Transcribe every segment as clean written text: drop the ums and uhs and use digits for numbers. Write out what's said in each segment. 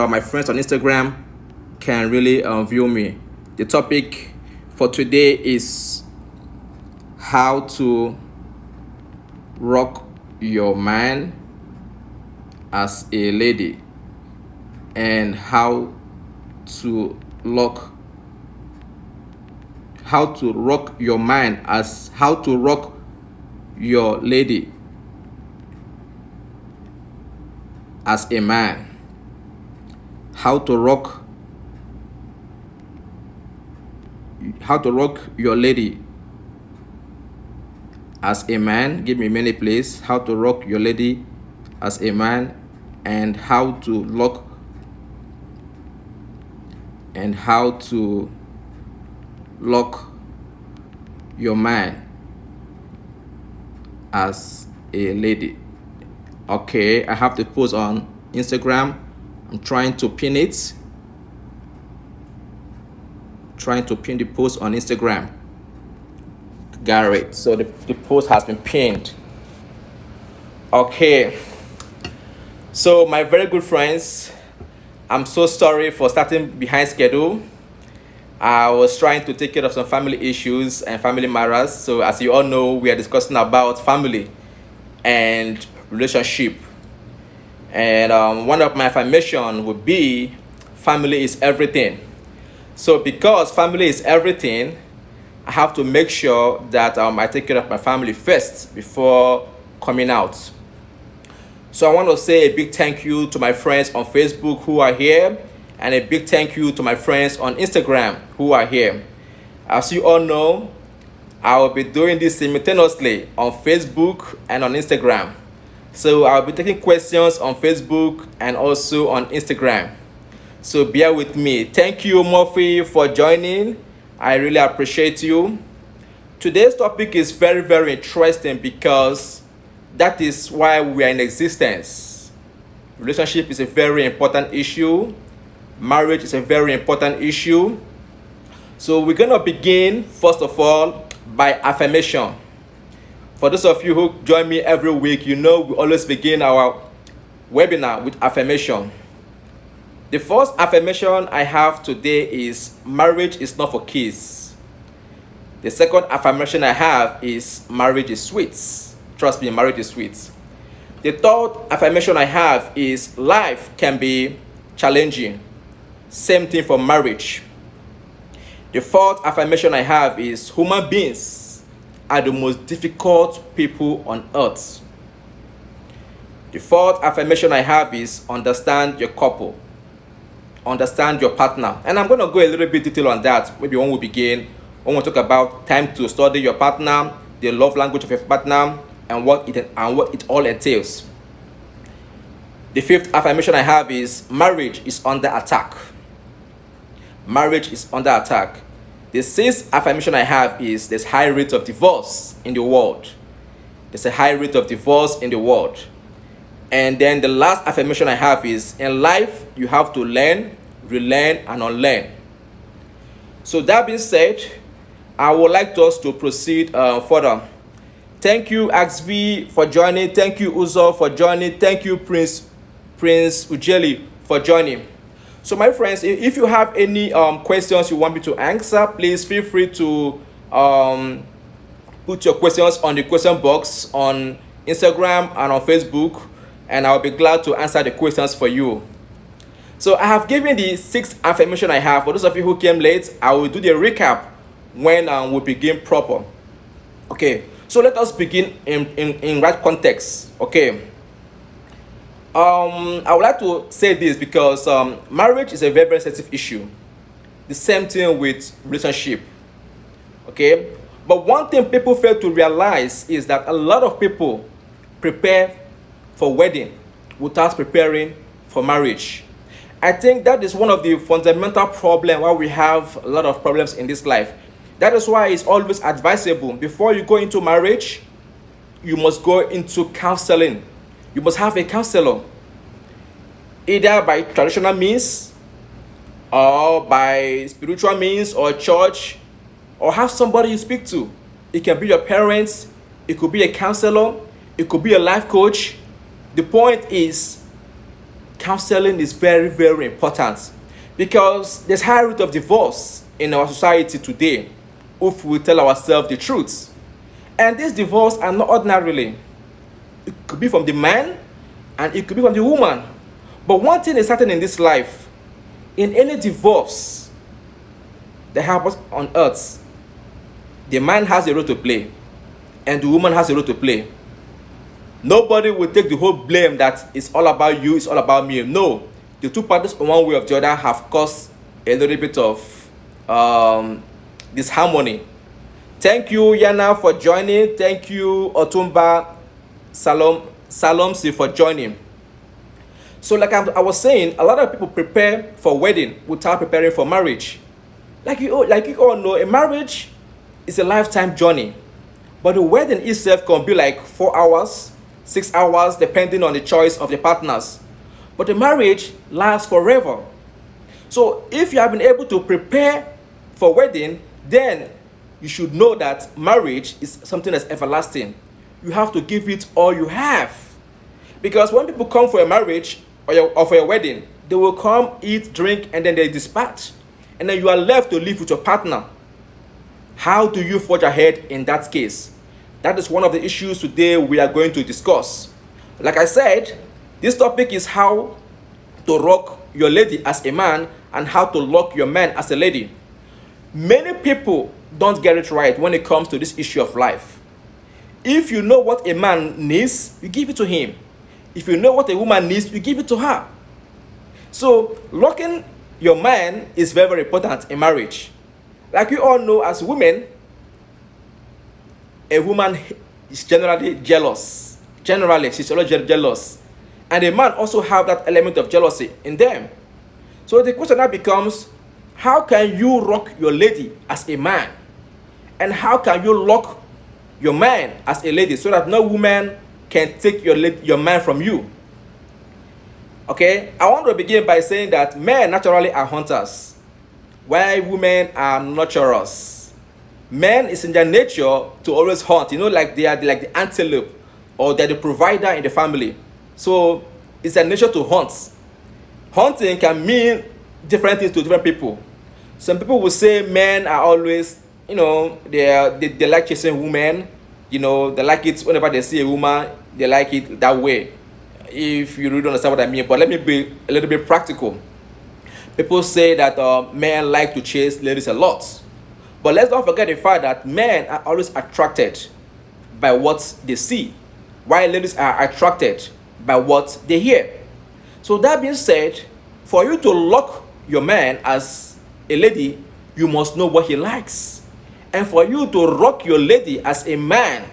my friends on Instagram can really view me. The topic for today is how to rock your man as a lady, and how to rock your man as how to rock your lady as a man. How to rock your lady as a man. Give me many please. How to rock your lady as a man, and how to lock your man as a lady. Okay, I have the post on Instagram. I'm trying to pin the post on Instagram. Got it. So the post has been pinned. Okay, so my very good friends, I'm so sorry for starting behind schedule. I was trying to take care of some family issues and family matters. So as you all know, we are discussing about family and relationship. And one of my affirmation would be family is everything. So because family is everything, I have to make sure that I take care of my family first before coming out. So I want to say a big thank you to my friends on Facebook who are here, and a big thank you to my friends on Instagram who are here. As you all know, I will be doing this simultaneously on Facebook and on Instagram. So I'll be taking questions on Facebook and also on Instagram. So bear with me. Thank you, Murphy, for joining. I really appreciate you. Today's topic is very, very interesting because that is why we are in existence. Relationship is a very important issue. Marriage is a very important issue. So we're going to begin, first of all, by affirmation. For those of you who join me every week, you know we always begin our webinar with affirmation. The first affirmation I have today is marriage is not for kids. The second affirmation I have is marriage is sweet. Trust me, marriage is sweet. The third affirmation I have is life can be challenging. Same thing for marriage. The fourth affirmation I have is human beings are the most difficult people on earth. The fourth affirmation I have is understand your couple. Understand your partner. And I'm going to go a little bit detail on that. Maybe when we begin, when we talk about time to study your partner, the love language of your partner, and what it all entails. The fifth affirmation I have is marriage is under attack. Marriage is under attack. The sixth affirmation I have is there's high rate of divorce in the world. There's a high rate of divorce in the world. And then the last affirmation I have is in life, you have to learn, relearn, and unlearn. So that being said, I would like us to proceed further. Thank you, XV, for joining. Thank you, Uzo, for joining. Thank you, Prince Ujeli, for joining. So my friends, if you have any questions you want me to answer, please feel free to put your questions on the question box on Instagram and on Facebook, and I'll be glad to answer the questions for you. So I have given the sixth affirmation I have. For those of you who came late, I will do the recap when we begin proper. Okay, so let us begin in right context. Okay. I would like to say this because marriage is a very, very sensitive issue. The same thing with relationship. Okay, but one thing people fail to realize is that a lot of people prepare for wedding without preparing for marriage. I think that is one of the fundamental problems why we have a lot of problems in this life. That is why it's always advisable before you go into marriage, you must go into counseling. You must have a counselor, either by traditional means or by spiritual means or church, or have somebody you speak to. It can be your parents, it could be a counselor, it could be a life coach. The point is, counseling is very, very important, because there's high rate of divorce in our society today if we tell ourselves the truth. And these divorces are not ordinarily. It could be from the man and it could be from the woman. But one thing is certain in this life: in any divorce that happens on earth, the man has a role to play and the woman has a role to play. Nobody will take the whole blame that it's all about you, it's all about me. No, the two parties in one way or the other have caused a little bit of disharmony. Thank you, Yana, for joining. Thank you, Otumba Salomsi, for joining. So like I was saying, a lot of people prepare for wedding without preparing for marriage. Like you all know, a marriage is a lifetime journey. But the wedding itself can be like 4 hours, 6 hours, depending on the choice of the partners. But the marriage lasts forever. So if you have been able to prepare for wedding, then you should know that marriage is something that's everlasting. You have to give it all you have. Because when people come for a marriage or for a wedding, they will come, eat, drink, and then they dispatch. And then you are left to live with your partner. How do you forge ahead in that case? That is one of the issues today we are going to discuss. Like I said, this topic is how to rock your lady as a man and how to lock your man as a lady. Many people don't get it right when it comes to this issue of life. If you know what a man needs, you give it to him. If you know what a woman needs, you give it to her. So locking your man is very, very important in marriage. Like you all know, as women, a woman is generally jealous. Generally, she's always jealous. And a man also have that element of jealousy in them. So the question now becomes, how can you rock your lady as a man? And how can you lock your man as a lady so that no woman can take your man from you? Okay, I want to begin by saying that men naturally are hunters, while women are nurturers. Men is in their nature to always hunt, like they are like the antelope, or they're the provider in the family. So it's a nature to hunt. Hunting can mean different things to different people. Some people will say men are always, they like chasing women. They like it whenever they see a woman, they like it that way. If you really don't understand what I mean, but let me be a little bit practical. People say that men like to chase ladies a lot. But let's not forget the fact that men are always attracted by what they see, while ladies are attracted by what they hear. So that being said, for you to lock your man as a lady, you must know what he likes. And for you to rock your lady as a man,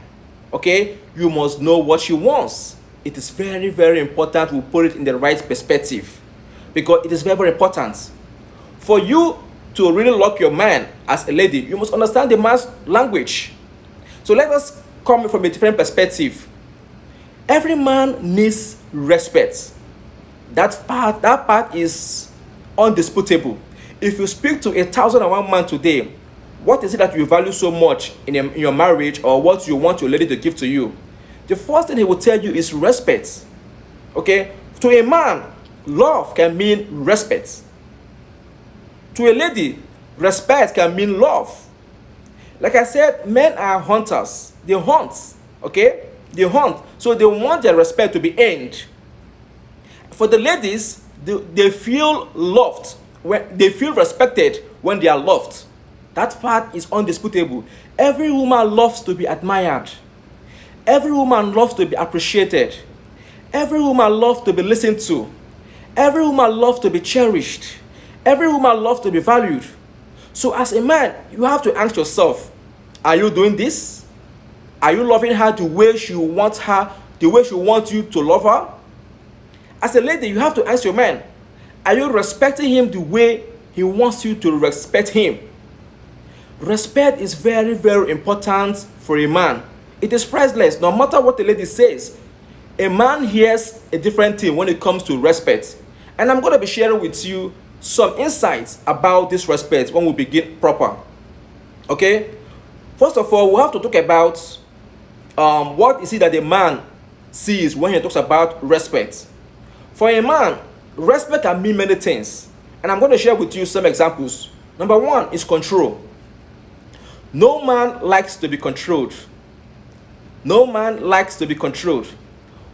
okay, you must know what she wants. It is very, very important we put it in the right perspective, because it is very, very important. For you to really lock your man as a lady, you must understand the man's language. So let us come from a different perspective. Every man needs respect. That part is undisputable. If you speak to 1,001 man today, what is it that you value so much in your marriage, or what you want your lady to give to you? The first thing he will tell you is respect. Okay? To a man, love can mean respect. To a lady, respect can mean love. Like I said, men are hunters. They hunt. Okay? They hunt. So they want their respect to be earned. For the ladies, they feel loved. They feel respected when they are loved. That fact is undisputable. Every woman loves to be admired. Every woman loves to be appreciated. Every woman loves to be listened to. Every woman loves to be cherished. Every woman loves to be valued. So as a man, you have to ask yourself, are you doing this? Are you loving her the way she wants her, the way she wants you to love her? As a lady, you have to ask your man, are you respecting him the way he wants you to respect him? Respect is very, very important for a man. It is priceless. No matter what the lady says, a man hears a different thing when it comes to respect. And I'm going to be sharing with you some insights about this respect when we begin proper. Okay? First of all, we have to talk about what is it that a man sees when he talks about respect. For a man, Respect can mean many things, and I'm going to share with you some examples. Number one is control. No man likes to be controlled. No man likes to be controlled.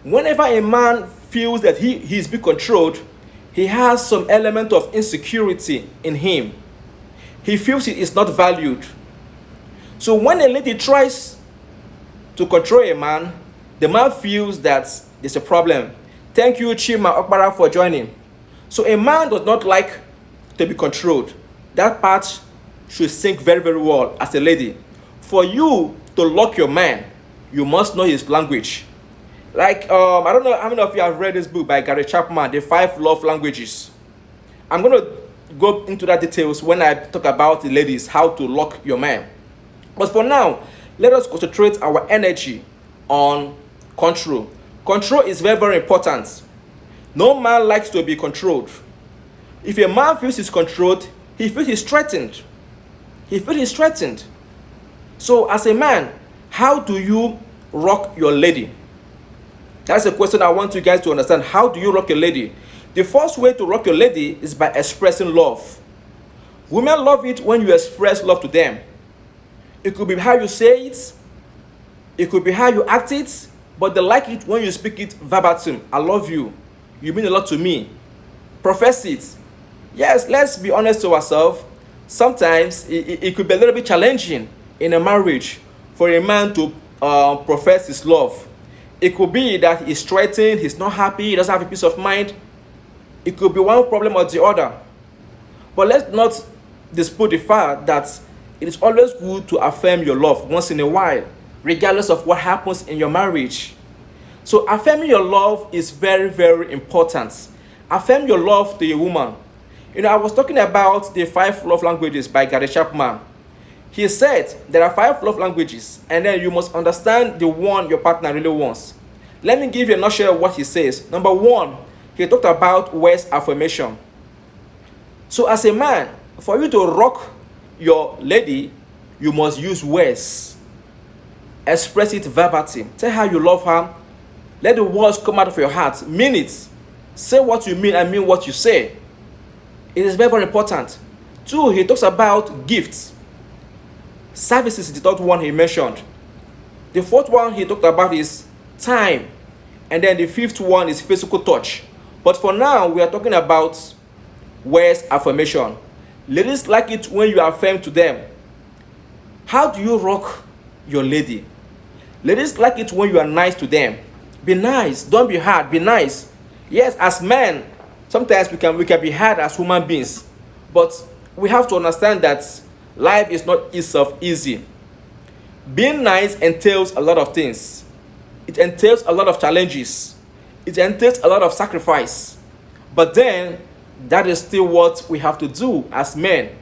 Whenever a man feels that he is being controlled, he has some element of insecurity in him. He feels he is not valued. So when a lady tries to control a man, the man feels that there's a problem. Thank you, Chima Okpara, for joining. So a man does not like to be controlled. That part should sink very, very well as a lady. For you to lock your man, you must know his language. Like, I don't know how many of you have read this book by Gary Chapman, The 5 Love Languages. I'm going to go into that details when I talk about the ladies, how to lock your man. But for now, let us concentrate our energy on control. Control is very, very important. No man likes to be controlled. If a man feels he's controlled, he feels he's threatened. He feels he's threatened. So as a man, how do you rock your lady? That's a question I want you guys to understand. How do you rock your lady? The first way to rock your lady is by expressing love. Women love it when you express love to them. It could be how you say it. It could be how you act it. But they like it when you speak it verbatim. I love you. You mean a lot to me. Profess it. Yes, let's be honest to ourselves. Sometimes it could be a little bit challenging in a marriage for a man to profess his love. It could be that he's threatened, he's not happy, he doesn't have a peace of mind. It could be one problem or the other. But let's not dispute the fact that it is always good to affirm your love once in a while, regardless of what happens in your marriage. So affirming your love is very, very important. Affirm your love to a woman. You know, I was talking about the 5 love languages by Gary Chapman. He said there are 5 love languages, and then you must understand the one your partner really wants. Let me give you a nutshell of what he says. Number 1, he talked about words affirmation. So as a man, for you to rock your lady, you must use words. Express it verbatim. Tell her you love her. Let the words come out of your heart. Mean it. Say what you mean and mean what you say. It is very, very important. 2, he talks about gifts. Services is the third one he mentioned. The 4th one he talked about is time. And then the 5th one is physical touch. But for now, we are talking about words affirmation. Ladies like it when you affirm to them. How do you rock your lady? Ladies like it when you are nice to them. Be nice. Don't be hard. Be nice. Yes, as men, sometimes we can be hard as human beings. But we have to understand that life is not itself easy. Being nice entails a lot of things. It entails a lot of challenges. It entails a lot of sacrifice. But then, that is still what we have to do as men.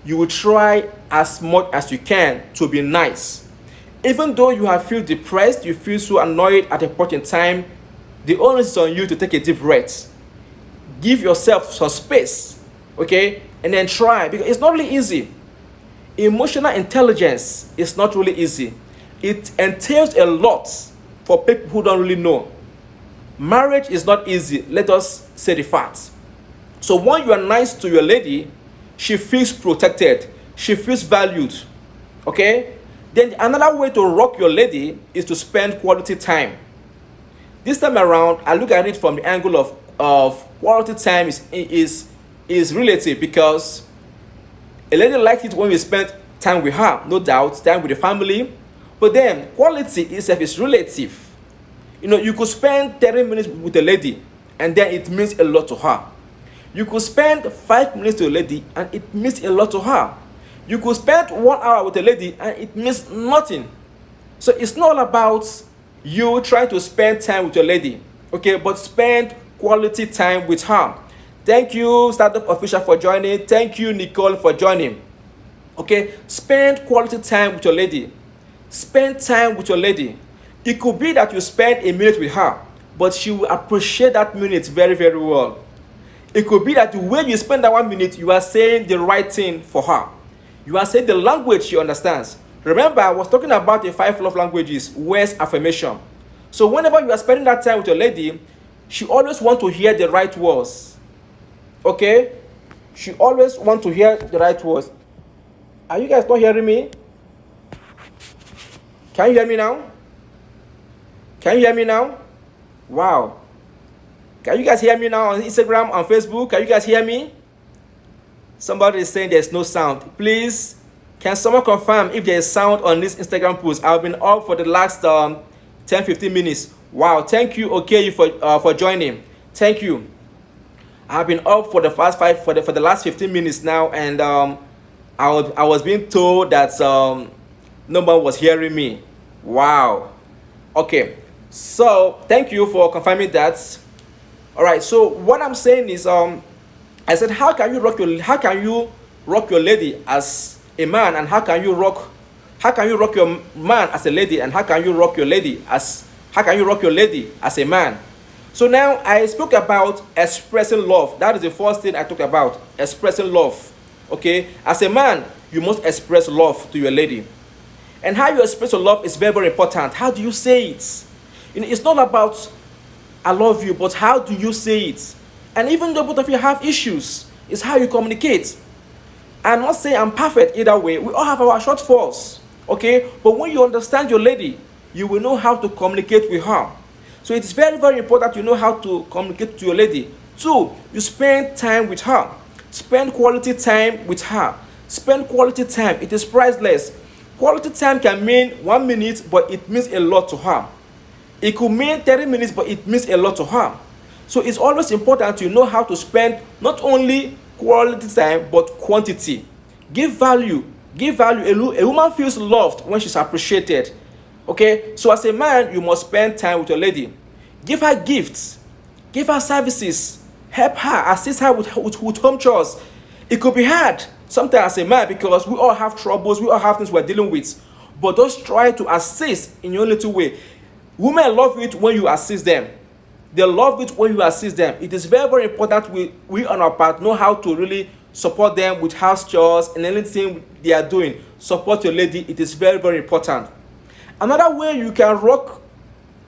You will try as much as you can to be nice. Even though you have feel depressed, you feel so annoyed at a point in time, the onus is on you to take a deep breath. Give yourself some space, okay? And then try, because it's not really easy. Emotional intelligence is not really easy. It entails a lot for people who don't really know. Marriage is not easy. Let us say the facts. So when you are nice to your lady, she feels protected. She feels valued. Okay? Then another way to rock your lady is to spend quality time. This time around, I look at it from the angle of quality time is relative, because a lady likes it when we spend time with her, no doubt, time with the family. But then quality itself is relative. You know, you could spend 30 minutes with a lady and then it means a lot to her. You could spend 5 minutes to a lady and it means a lot to her. You could spend 1 hour with a lady and it means nothing. So it's not about you trying to spend time with your lady, okay, but spend quality time with her. Thank you, Startup Official, for joining. Thank you, Nicole, for joining. Okay, spend quality time with your lady. Spend time with your lady. It could be that you spend a minute with her, but she will appreciate that minute very, very well. It could be that the way you spend that 1 minute, you are saying the right thing for her. You are saying the language she understands. Remember, I was talking about the 5 love languages, words affirmation. So whenever you are spending that time with your lady, She always want to hear the right words. Okay? She always want to hear the right words. Are you guys not hearing me? Can you hear me now? Can you hear me now? Wow. Can you guys hear me now on Instagram, on Facebook? Can you guys hear me? Somebody is saying there's no sound. Please, can someone confirm if there is sound on this Instagram post? I've been up for the last 10-15 minutes. Wow, thank you, okay, for joining. Thank you. I've been up for the for the last 15 minutes now, and I was being told that no one was hearing me. Wow. Okay. So thank you for confirming that. All right. So what I'm saying is, I said, how can you rock your lady as a man, and how can you rock your man as a lady, and how can you rock your lady as a man? So now I spoke about expressing love. That is the first thing I talked about, expressing love. Okay, as a man, you must express love to your lady. And how you express your love is very, very important. How do you say it? It's not about I love you, but how do you say it? And even though both of you have issues, it's how you communicate. I'm not saying I'm perfect either way. We all have our shortfalls. Okay? But when you understand your lady, you will know how to communicate with her. So it's very, very important you know how to communicate to your lady. 2, you spend time with her. Spend quality time with her. Spend quality time. It is priceless. Quality time can mean 1 minute, but it means a lot to her. It could mean 30 minutes, but it means a lot to her. So it's always important to know how to spend not only quality time, but quantity. Give value. Give value. A woman feels loved when she's appreciated. Okay? So as a man, you must spend time with your lady. Give her gifts. Give her services. Help her. Assist her with home chores. It could be hard sometimes as a man because we all have troubles. We all have things we're dealing with. But just try to assist in your little way. Women love it when you assist them. They love it when you assist them. It is very, very important we on our part know how to really support them with house chores and anything they are doing. Support your lady. It is very, very important. Another way you can rock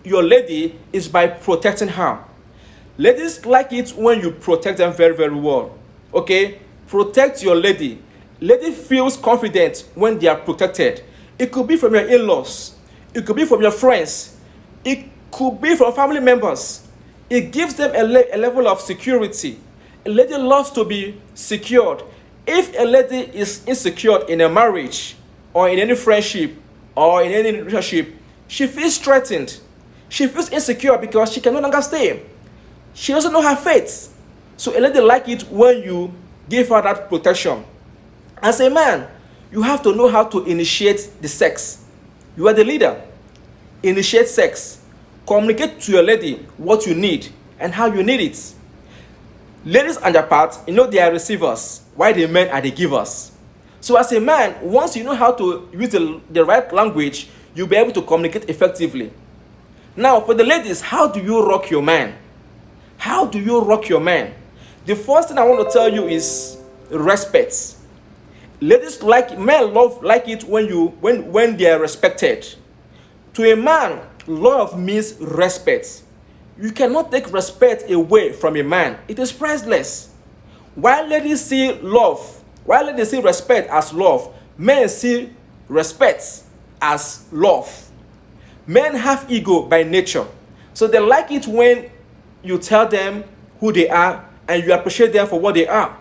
your lady is by protecting her. Ladies like it when you protect them very, very well. Okay? Protect your lady. Lady feels confident when they are protected. It could be from your in-laws. It could be from your friends. It could be from family members. It gives them a level of security. A lady loves to be secured. If a lady is insecure in a marriage or in any friendship or in any relationship, she feels threatened. She feels insecure because she can no longer stay. She doesn't know her fate. So a lady like it when you give her that protection. As a man, you have to know how to initiate the sex. You are the leader. Initiate sex. Communicate to your lady what you need and how you need it. Ladies on their part, they are receivers, while the men are the givers. So as a man, once you know how to use the right language, you'll be able to communicate effectively. Now, for the ladies, how do you rock your man? How do you rock your man? The first thing I want to tell you is respect. Ladies like it when they are respected. To a man, love means respect. You cannot take respect away from a man. It is priceless. While ladies see respect as love, men see respect as love. Men have ego by nature. So they like it when you tell them who they are and you appreciate them for what they are.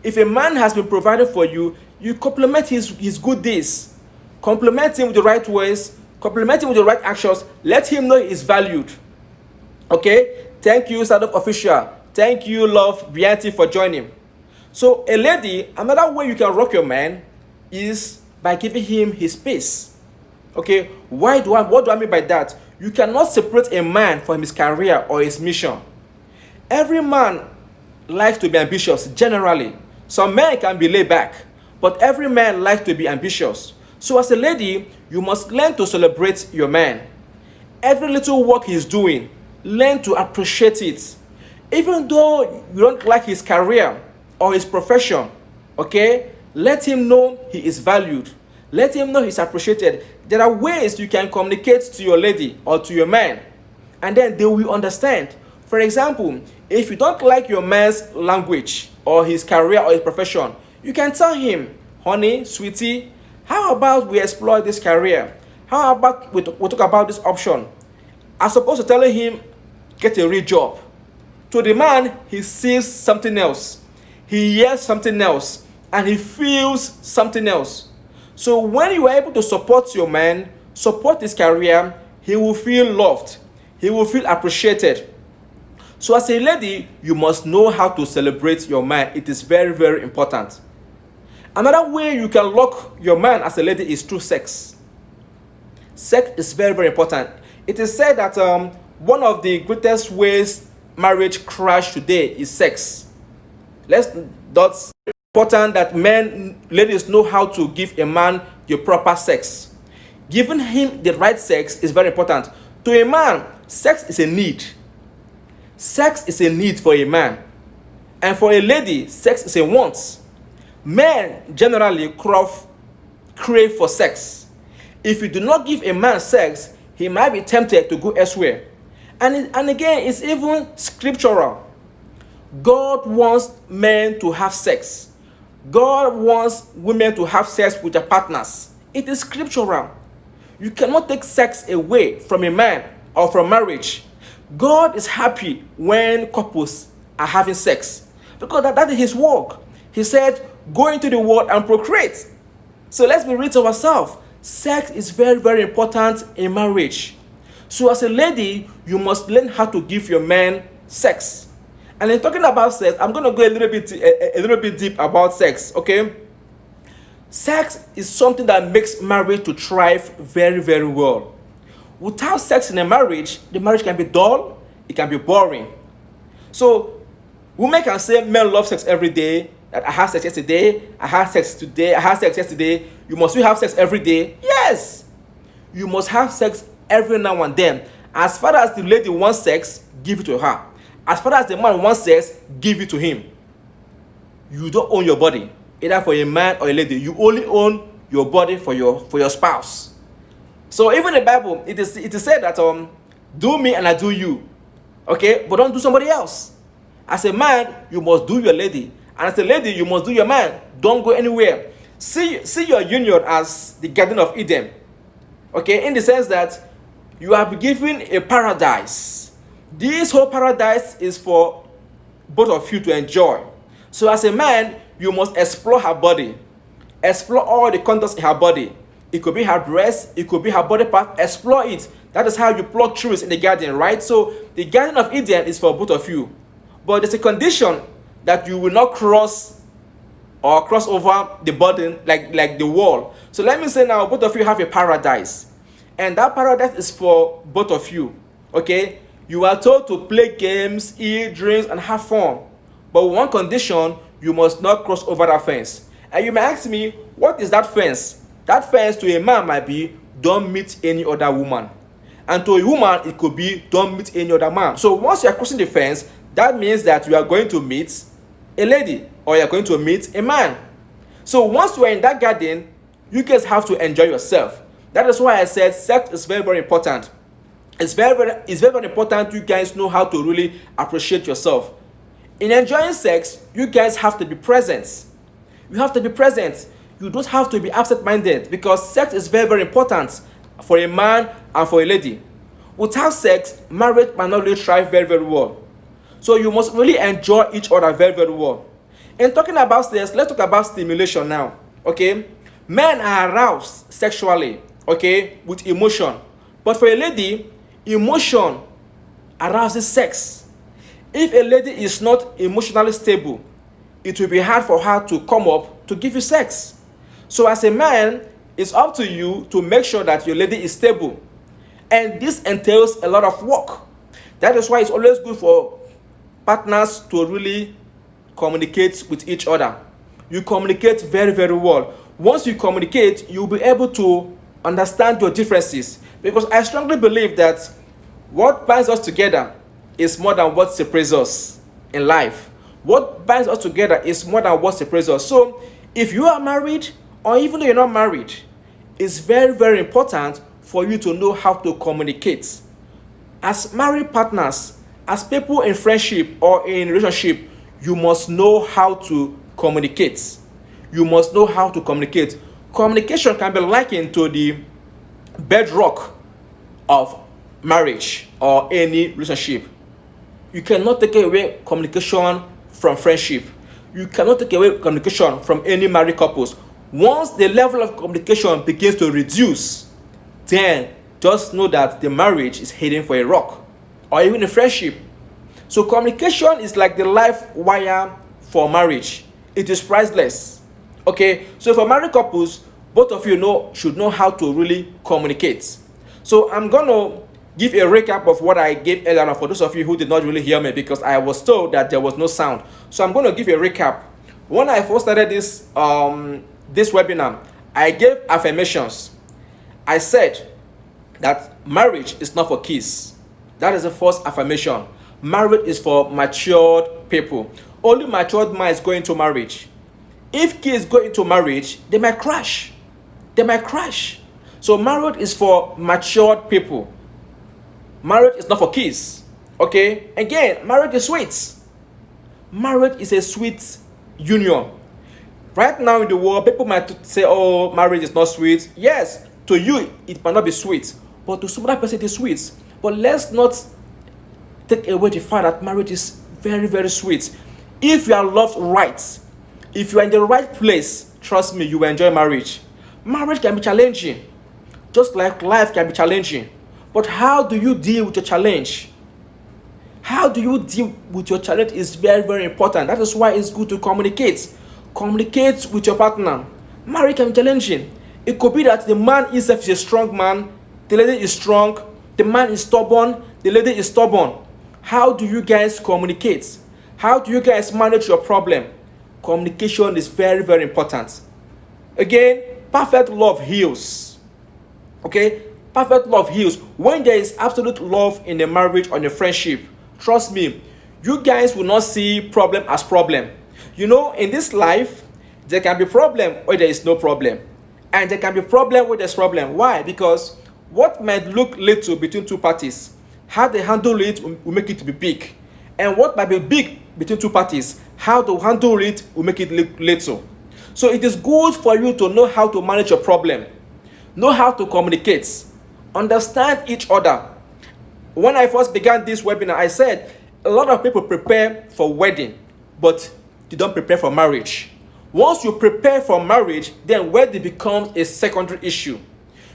If a man has been provided for you, you compliment his good deeds. Compliment him with the right ways. Compliment him with the right actions. Let him know he is valued. Okay? Thank you, Stand Up Official. Thank you, Love Bianti, for joining. So, a lady, another way you can rock your man is by giving him his space. Okay? What do I mean by that? You cannot separate a man from his career or his mission. Every man likes to be ambitious, generally. Some men can be laid back, but every man likes to be ambitious. So as a lady, you must learn to celebrate your man. Every little work he's doing, learn to appreciate it. Even though you don't like his career or his profession, okay? Let him know he is valued. Let him know he's appreciated. There are ways you can communicate to your lady or to your man, and then they will understand. For For example, if you don't like your man's language or his career or his profession, you can tell him, honey, sweetie, how about we explore this career? How about we talk about this option? As opposed to telling him, get a real job. To the man, he sees something else, he hears something else, and he feels something else. So when you are able to support your man, support his career, he will feel loved, he will feel appreciated. So as a lady, you must know how to celebrate your man. It is very, very important. Another way you can lock your man as a lady is through sex. Sex is very, very important. It is said that one of the greatest ways marriage crash today is sex. That's important that ladies know how to give a man the proper sex. Giving him the right sex is very important. To a man, sex is a need. Sex is a need for a man. And for a lady, sex is a want. Men generally crave for sex. If you do not give a man sex, he might be tempted to go elsewhere. And again, it's even scriptural. God wants men to have sex. God wants women to have sex with their partners. It is scriptural. You cannot take sex away from a man or from marriage. God is happy when couples are having sex because that is his work. He said, go into the world and procreate. So let's be real to ourselves. Sex is very, very important in marriage. So as a lady, you must learn how to give your man sex. And in talking about sex, I'm going to go a little bit deep about sex, okay? Sex is something that makes marriage to thrive very, very well. Without sex in a marriage, the marriage can be dull, it can be boring. So women can say men love sex every day, that I had sex yesterday, I had sex today, I had sex yesterday. You must have sex every day. Yes, you must have sex every now and then. As far as the lady wants sex, give it to her. As far as the man wants sex, give it to him. You don't own your body, either for a man or a lady. You only own your body for your spouse. So even in the Bible, it is said that do me and I do you. Okay, but don't do somebody else. As a man, you must do your lady, and as a lady, you must do your man. Don't go anywhere. See your union as the Garden of Eden. Okay, in the sense that you are given a paradise. This whole paradise is for both of you to enjoy. So as a man, you must explore her body. Explore all the contents in her body. It could be her breast, it could be her body part. Explore it. That is how you pluck trees in the garden, right? So the Garden of Eden is for both of you. But there's a condition that you will not cross over the burden like the wall. So let me say now, both of you have a paradise. And that paradise is for both of you. Okay? You are told to play games, eat, drink, and have fun. But with one condition, you must not cross over that fence. And you may ask me, what is that fence? That fence to a man might be, don't meet any other woman. And to a woman, it could be, don't meet any other man. So once you are crossing the fence, that means that you are going to meet a lady or you are going to meet a man. So once you are in that garden, you guys have to enjoy yourself. That is why I said sex is very, very important. It's very, very important you guys know how to really appreciate yourself. In enjoying sex, you guys have to be present. You have to be present. You don't have to be absent-minded because sex is very, very important for a man and for a lady. Without sex, marriage might not really thrive very, very well. So you must really enjoy each other very, very well. In talking about sex, let's talk about stimulation now. Okay? Men are aroused sexually, okay, with emotion. But for a lady, emotion arouses sex. If a lady is not emotionally stable, it will be hard for her to come up to give you sex. So as a man, it's up to you to make sure that your lady is stable. And this entails a lot of work. That is why it's always good for partners to really communicate with each other. You communicate very, very well. Once you communicate, you'll be able to understand your differences. Because I strongly believe that what binds us together is more than what separates us in life. What binds us together is more than what separates us. So if you are married, or even though you're not married, it's very, very important for you to know how to communicate. As married partners, As people in friendship or in relationship, you must know how to communicate. You must know how to communicate. Communication can be likened to the bedrock of marriage or any relationship. You cannot take away communication from friendship. You cannot take away communication from any married couples. Once the level of communication begins to reduce, then just know that the marriage is heading for a rock, or even a friendship. So communication is like the life wire for marriage. It is priceless. Okay, so for married couples, both of you should know how to really communicate. So I'm gonna give a recap of what I gave earlier on for those of you who did not really hear me, because I was told that there was no sound. So I'm gonna give a recap. When I first started this webinar, I gave affirmations. I said that marriage is not for kids. That is the first affirmation. Marriage is for matured people. Only matured minds go into marriage. If kids go into marriage, they might crash. They might crash. So marriage is for matured people. Marriage is not for kids. Okay? Again, marriage is sweet. Marriage is a sweet union. Right now in the world, people might say, oh, marriage is not sweet. Yes, to you, it might not be sweet. But to some other person, it is sweet. But let's not take away the fact that marriage is very, very sweet. If you are loved right, if you are in the right place, trust me, you will enjoy marriage. Marriage can be challenging, just like life can be challenging. But how do you deal with your challenge? How do you deal with your challenge is very, very important. That is why it's good to communicate. Communicate with your partner. Marriage can be challenging. It could be that the man himself is a strong man, the lady is strong, the man is stubborn, the lady is stubborn. How do you guys communicate? How do you guys manage your problem? Communication is very, very important. Again, perfect love heals. Okay? Perfect love heals. When there is absolute love in a marriage or in a friendship, trust me, you guys will not see problem as problem. You know, in this life, there can be problem or there is no problem. And there can be problem where there's problem. Why? Because what might look little between two parties, how they handle it will make it to be big. And what might be big between two parties, how to handle it will make it look little. So it is good for you to know how to manage your problem, know how to communicate, understand each other. When I first began this webinar, I said a lot of people prepare for wedding, but they don't prepare for marriage. Once you prepare for marriage, then wedding becomes a secondary issue.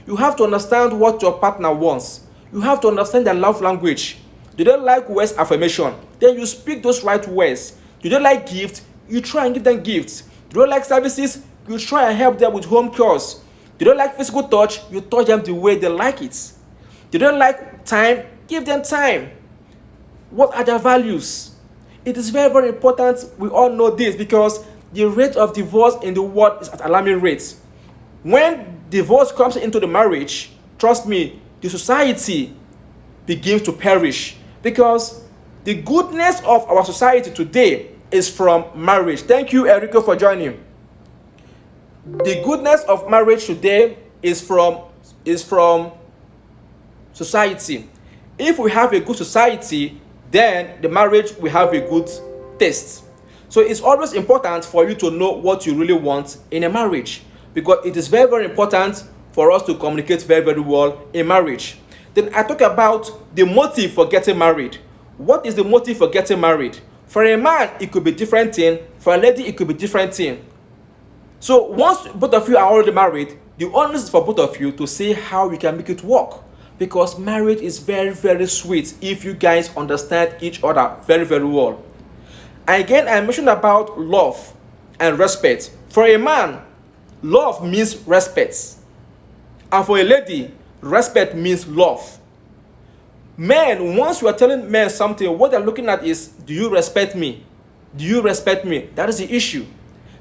You have to understand what your partner wants. You have to understand their love language. Do they like words affirmation? Then you speak those right words. Do they like gifts? You try and give them gifts. Do they like services? You try and help them with home chores. Do they like physical touch? You touch them the way they like it. Do they like time? Give them time. What are their values? It is very, very important we all know this, because the rate of divorce in the world is at alarming rates. When divorce comes into the marriage, trust me, the society begins to perish, because the goodness of our society today is from marriage. Thank you, Erico, for joining. The goodness of marriage today is from society. If we have a good society, then the marriage will have a good taste. So it's always important for you to know what you really want in a marriage, because it is very, very important for us to communicate very, very well in marriage. Then I talk about the motive for getting married. What is the motive for getting married? For a man, it could be different thing. For a lady, it could be different thing. So once both of you are already married, the onus is for both of you to see how you can make it work. Because marriage is very, very sweet if you guys understand each other very, very well. And again, I mentioned about love and respect. For a man, love means respect. And for a lady, respect means love. Men, once you are telling men something, what they're looking at is, do you respect me? Do you respect me? That is the issue.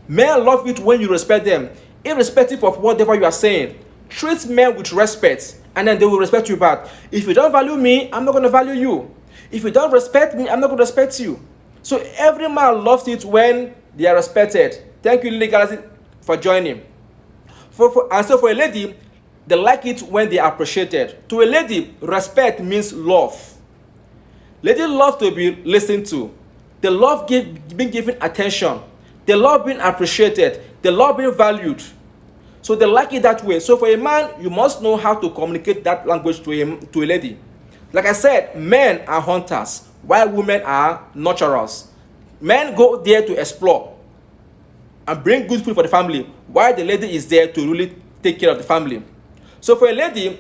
Men love it when you respect them, irrespective of whatever you are saying. Treat men with respect, and then they will respect you back. If you don't value me, I'm not going to value you. If you don't respect me, I'm not going to respect you. So every man loves it when they are respected. Thank you, Lily Galaxy, for joining. And so for a lady, they like it when they are appreciated. To a lady, respect means love. Ladies love to be listened to. They love being given attention. They love being appreciated. They love being valued. So they like it that way. So for a man, you must know how to communicate that language to a lady. Like I said, men are hunters, while women are nurturers. Men go there to explore and bring good food for the family, while the lady is there to really take care of the family. So for a lady,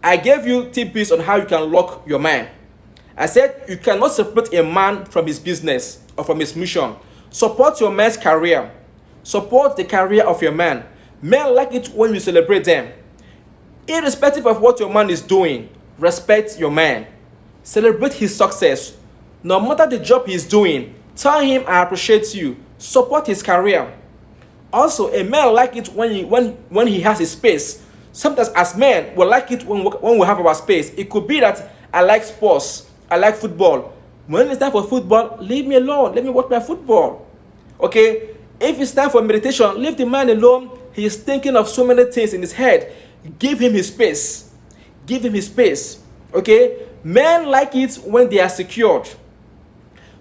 I gave you tips on how you can lock your man. I said you cannot separate a man from his business or from his mission. Support your man's career. Support the career of your man. Men like it when you celebrate them. Irrespective of what your man is doing, respect your man. Celebrate his success. No matter the job he's doing, tell him I appreciate you. Support his career. Also, a man like it when he has his space. Sometimes as men, we like it when we have our space. It could be that I like sports. I like football. When it's time for football, leave me alone. Let me watch my football. Okay? If it's time for meditation, leave the man alone. He is thinking of so many things in his head. Give him his space. Give him his space. Okay? Men like it when they are secured.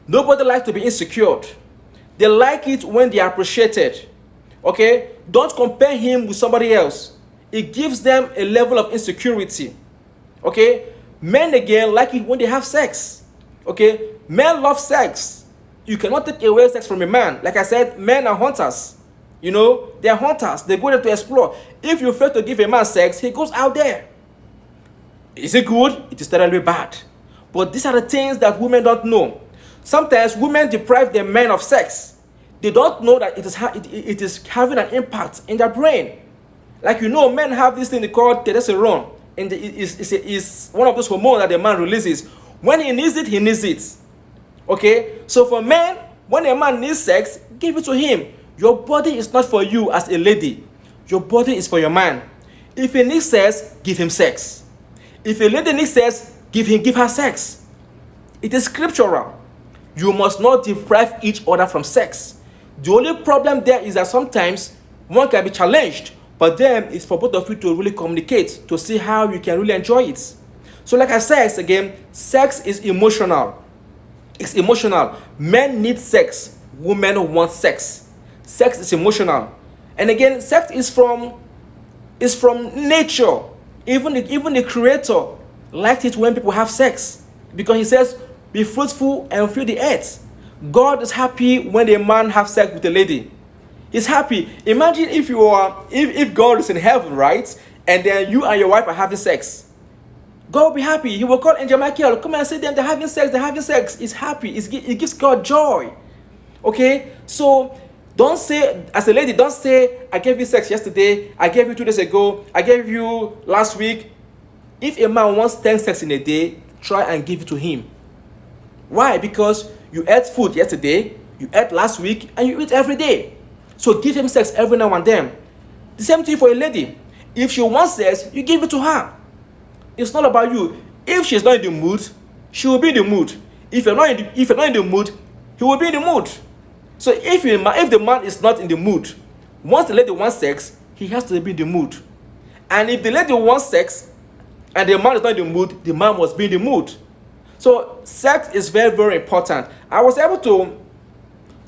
Nobody likes to be insecure. They like it when they are appreciated. Okay? Don't compare him with somebody else. It gives them a level of insecurity. Okay? Men again like it when they have sex. Okay? Men love sex. You cannot take away sex from a man. Like I said, men are hunters. You know, they are hunters. They go there to explore. If you fail to give a man sex, he goes out there. Is it good? It is terribly bad. But these are the things that women don't know. Sometimes women deprive their men of sex. They don't know that it is having an impact in their brain. Like you know, men have this thing called testosterone. And it's one of those hormones that the man releases. When he needs it, he needs it. Okay? So for men, when a man needs sex, give it to him. Your body is not for you as a lady. Your body is for your man. If he needs sex, give him sex. If a lady needs sex, give her sex. It is scriptural. You must not deprive each other from sex. The only problem there is that sometimes one can be challenged, but then it's for both of you to really communicate, to see how you can really enjoy it. So like I said again, sex is emotional. It's emotional. Men need sex. Women want sex. Sex is emotional. And again, sex is from nature. Even the creator liked it when people have sex. Because he says, be fruitful and fill the earth. God is happy when a man has sex with a lady. He's happy. Imagine if God is in heaven, right? And then you and your wife are having sex. God will be happy. He will call Angel Michael, come and say them, they're having sex. He's happy. It gives God joy. Okay? So don't say, as a lady, don't say, I gave you sex yesterday, I gave you 2 days ago, I gave you last week. If a man wants 10 sex in a day, try and give it to him. Why? Because you ate food yesterday, you ate last week, and you eat every day. So give him sex every now and then. The same thing for a lady. If she wants sex, you give it to her. It's not about you. If she's not in the mood, she will be in the mood. If you're not in the mood, he will be in the mood. So if the man is not in the mood, once the lady wants sex, he has to be in the mood. And if the lady wants sex and the man is not in the mood, the man must be in the mood. So sex is very, very important. I was able to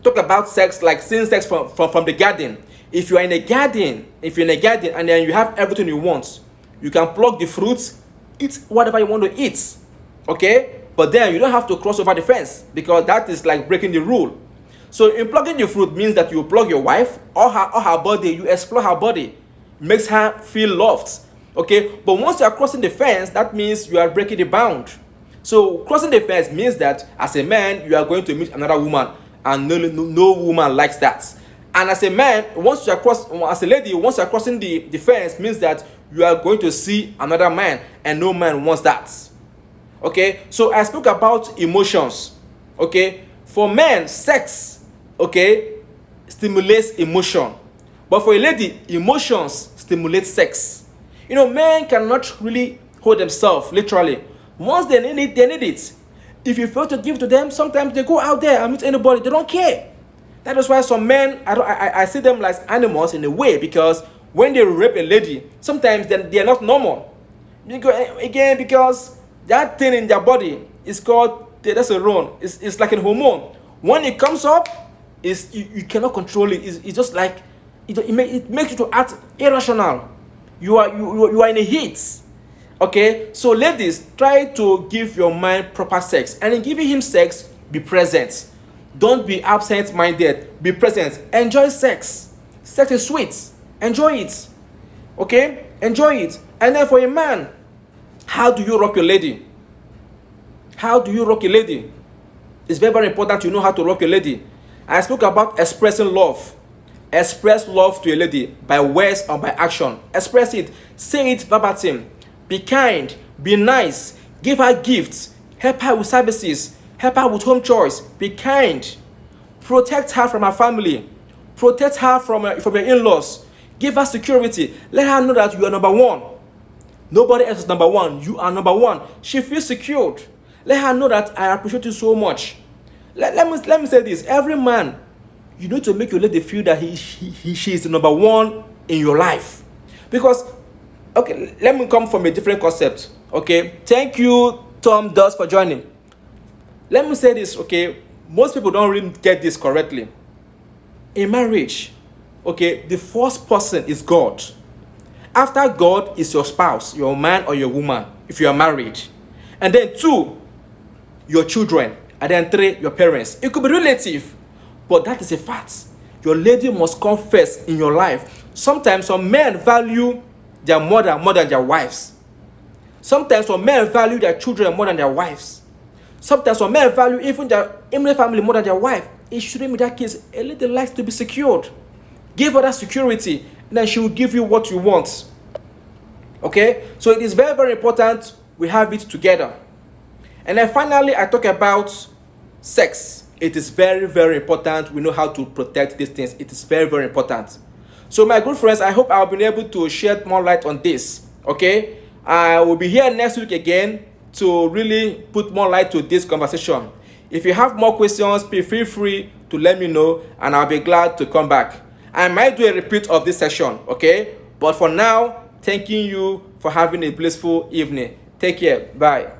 talk about sex, like seeing sex from the garden. If you're in a garden and then you have everything you want, you can pluck the fruits, eat whatever you want to eat. Okay? But then you don't have to cross over the fence, because that is like breaking the rule. So in plucking the fruit means that you plug your wife or her body, you explore her body, makes her feel loved. Okay? But once you are crossing the fence, that means you are breaking the bound. So crossing the fence means that as a man, you are going to meet another woman, and no woman likes that. And as a man, as a lady, once you are crossing the fence, means that you are going to see another man, and no man wants that. Okay? So I spoke about emotions. Okay? For men, sex, okay, stimulates emotion. But for a lady, emotions stimulate sex. You know, men cannot really hold themselves, literally. Once they need it, they need it. If you fail to give to them, sometimes they go out there and meet anybody. They don't care. That is why some men, I see them like animals in a way, because when they rape a lady, sometimes they are not normal. Because that thing in their body is called testosterone. It's like a hormone. When it comes up, you cannot control it. It's just like it makes you to act irrational. You are in a heat. Okay, so ladies, try to give your man proper sex, and in giving him sex, be present. Don't be absent-minded. Be present. Enjoy sex. Sex is sweet. Enjoy it. Okay, enjoy it. And then for a man, how do you rock your lady? How do you rock your lady? It's very, very important to know how to rock your lady. I spoke about expressing love. Express love to a lady by words or by action. Express it. Say it verbatim. Be kind. Be nice. Give her gifts. Help her with services. Help her with home chores. Be kind. Protect her from her family. Protect her from your in-laws. Give her security. Let her know that you are number one. Nobody else is number one. You are number one. She feels secured. Let her know that I appreciate you so much. Let me say this. Every man, you need to make your lady feel that she is the number one in your life. Because, okay, let me come from a different concept. Okay, thank you, Tom Doss, for joining. Let me say this, okay. Most people don't really get this correctly. In marriage, okay, the first person is God. After God is your spouse, your man or your woman, if you are married. And then 2, your children. And then 3, your parents. It could be relative, but that is a fact. Your lady must come first in your life. Sometimes some men value their mother more than their wives. Sometimes some men value their children more than their wives. Sometimes some men value even their immediate family more than their wife. It shouldn't be that case. A lady likes to be secured. Give her that security, and then she will give you what you want. Okay? So it is very, very important we have it together. And then finally, I talk about sex. It is very, very important we know how to protect these things. It is very, very important. So my good friends, I hope I'll be able to shed more light on this. Okay? I will be here next week again to really put more light to this conversation. If you have more questions, please feel free to let me know, and I'll be glad to come back. I might do a repeat of this session, okay? But for now, thanking you for having a blissful evening. Take care. Bye.